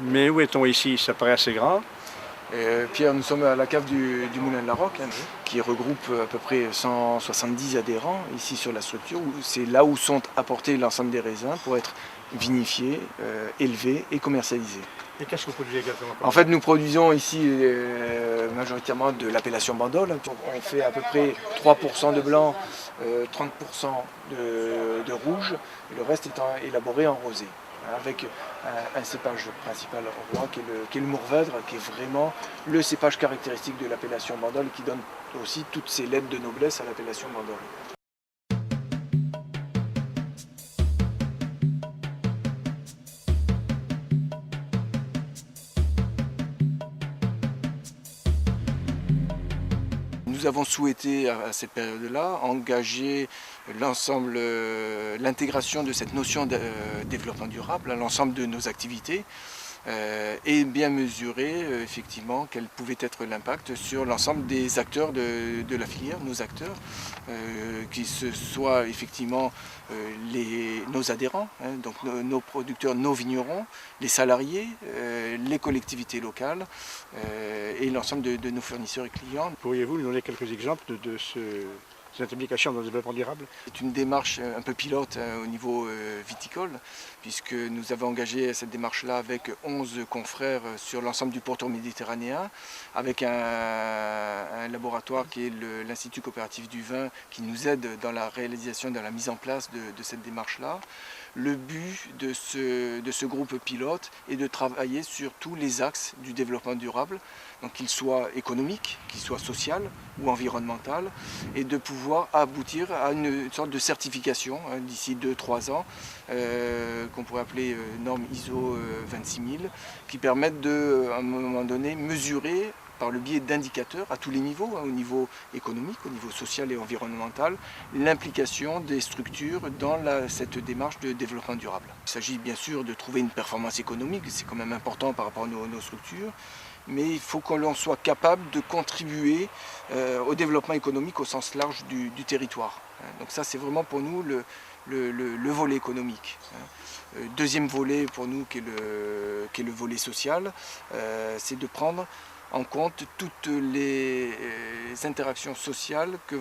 Mais où est-on ici? Ça paraît assez grand. Pierre, nous sommes à la cave du Moulin de la Roque, hein, qui regroupe à peu près 170 adhérents ici sur la structure. C'est là où sont apportés l'ensemble des raisins pour être vinifiés, élevés et commercialisés. Et qu'est-ce que vous produisez exactement? En fait, nous produisons ici majoritairement de l'appellation Bandol. On fait à peu près 3% de blanc, 30% de rouge, et le reste étant élaboré en rosé, avec un cépage principal roi qui est le Mourvèdre, qui est vraiment le cépage caractéristique de l'appellation Bandol, qui donne aussi toutes ces lettres de noblesse à l'appellation Bandol. Nous avons souhaité à cette période-là engager l'ensemble, l'intégration de cette notion de développement durable à l'ensemble de nos activités et bien mesurer effectivement quel pouvait être l'impact sur l'ensemble des acteurs de la filière, nos acteurs, qui ce soit effectivement nos adhérents, hein, donc nos producteurs, nos vignerons, les salariés, les collectivités locales et l'ensemble de nos fournisseurs et clients. Pourriez-vous nous donner quelques exemples de cette implication dans le développement durable? C'est une démarche un peu pilote au niveau viticole, puisque nous avons engagé cette démarche-là avec 11 confrères sur l'ensemble du pourtour méditerranéen, avec un laboratoire qui est l'Institut coopératif du vin, qui nous aide dans la réalisation, dans la mise en place de cette démarche-là. Le but de ce groupe pilote est de travailler sur tous les axes du développement durable, donc qu'il soit économique, qu'il soit social ou environnemental, et de pouvoir aboutir à une sorte de certification d'ici 2-3 ans, qu'on pourrait appeler norme ISO 26000, qui permettent de, à un moment donné, mesurer par le biais d'indicateurs à tous les niveaux, au niveau économique, au niveau social et environnemental, l'implication des structures dans cette démarche de développement durable. Il s'agit bien sûr de trouver une performance économique, c'est quand même important par rapport à nos structures, mais il faut que l'on soit capable de contribuer au développement économique au sens large du territoire. Donc ça, c'est vraiment pour nous le volet économique. Deuxième volet pour nous, qui est le volet social, c'est de prendre en compte toutes les interactions sociales que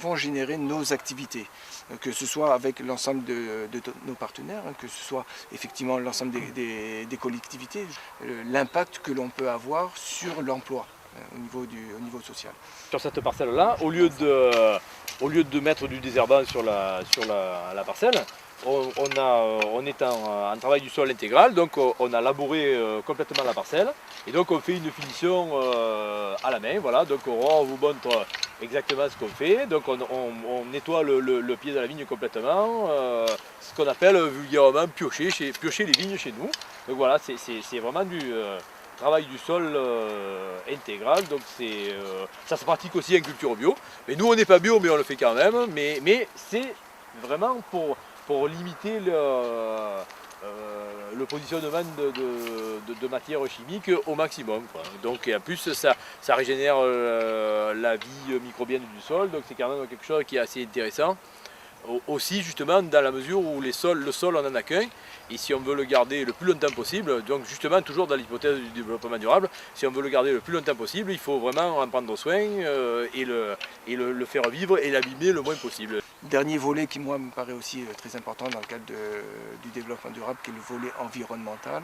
vont générer nos activités, que ce soit avec l'ensemble de nos partenaires, que ce soit effectivement l'ensemble des collectivités, l'impact que l'on peut avoir sur l'emploi au niveau social. Sur cette parcelle-là, au lieu de mettre du désherbant sur la parcelle, on est en travail du sol intégral, donc on a labouré complètement la parcelle et donc on fait une finition à la main, voilà, donc on vous montre exactement ce qu'on fait, donc on nettoie le pied de la vigne complètement, ce qu'on appelle vulgairement piocher les vignes chez nous, donc voilà, c'est vraiment du travail du sol intégral, donc ça se pratique aussi en culture bio, mais nous on n'est pas bio mais on le fait quand même, mais c'est vraiment pour limiter le positionnement de matières chimiques au maximum, quoi. Donc, et en plus, ça régénère la vie microbienne du sol, donc c'est quand même quelque chose qui est assez intéressant. Aussi justement dans la mesure où le sol on n'en a qu'un, et si on veut le garder le plus longtemps possible, donc justement toujours dans l'hypothèse du développement durable, si on veut le garder le plus longtemps possible, il faut vraiment en prendre soin et le faire vivre et l'abîmer le moins possible. Dernier volet qui moi me paraît aussi très important dans le cadre du développement durable, qui est le volet environnemental.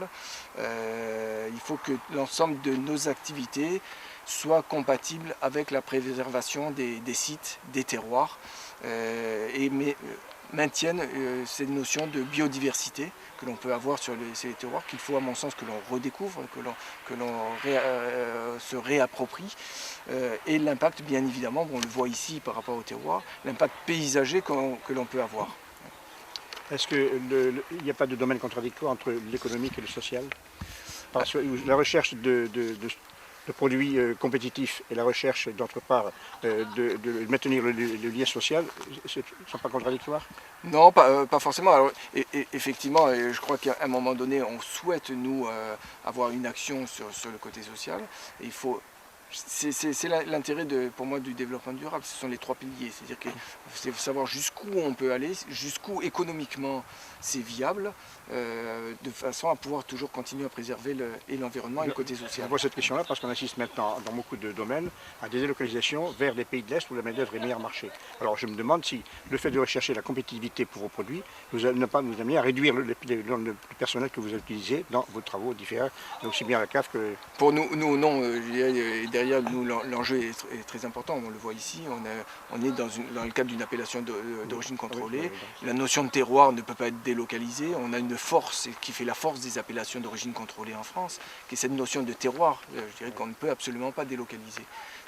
Il faut que l'ensemble de nos activités soient compatibles avec la préservation des sites, des terroirs, et maintiennent cette notion de biodiversité que l'on peut avoir sur ces terroirs, qu'il faut à mon sens que l'on redécouvre, que l'on se réapproprie, et l'impact bien évidemment, on le voit ici par rapport au terroir, l'impact paysager que l'on peut avoir. Est-ce qu'il n'y a pas de domaine contradictoire entre l'économique et le social? Parce que la recherche de produits compétitifs et la recherche, d'autre part, de maintenir le lien social, ne sont pas contradictoires? Non, pas forcément. Alors, effectivement, je crois qu'à un moment donné, on souhaite, nous, avoir une action sur le côté social. Et il faut C'est l'intérêt pour moi du développement durable, ce sont les 3 piliers. C'est-à-dire qu'il faut savoir jusqu'où on peut aller, jusqu'où économiquement c'est viable, de façon à pouvoir toujours continuer à préserver l'environnement et le côté Je social. vois cette question-là parce qu'on assiste maintenant dans beaucoup de domaines à des délocalisations vers les pays de l'Est où la main-d'œuvre est meilleur marché. Alors je me demande si le fait de rechercher la compétitivité pour vos produits ne pas nous amener à réduire le personnel que vous utilisez dans vos travaux différents, aussi bien à la cave que... Pour nous non. Derrière nous, l'enjeu est très important. On le voit ici. On est dans le cadre d'une appellation d'origine contrôlée. La notion de terroir ne peut pas être délocalisée. On a une force qui fait la force des appellations d'origine contrôlée en France, qui est cette notion de terroir. Je dirais qu'on ne peut absolument pas délocaliser.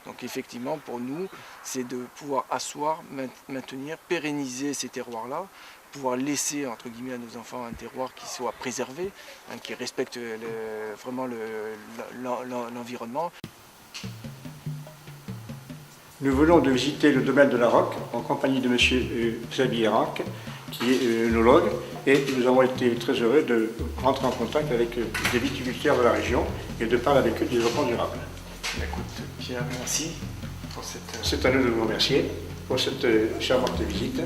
Donc effectivement, pour nous, c'est de pouvoir asseoir, maintenir, pérenniser ces terroirs-là, pouvoir laisser entre guillemets à nos enfants un terroir qui soit préservé, qui respecte vraiment l'environnement. Nous venons de visiter le domaine de la Roque en compagnie de M. Xavier Rac, qui est œnologue, et nous avons été très heureux de rentrer en contact avec des viticulteurs de la région et de parler avec eux du développement durable. Écoute, Pierre, merci pour cette... C'est à nous de vous remercier pour cette charmante visite.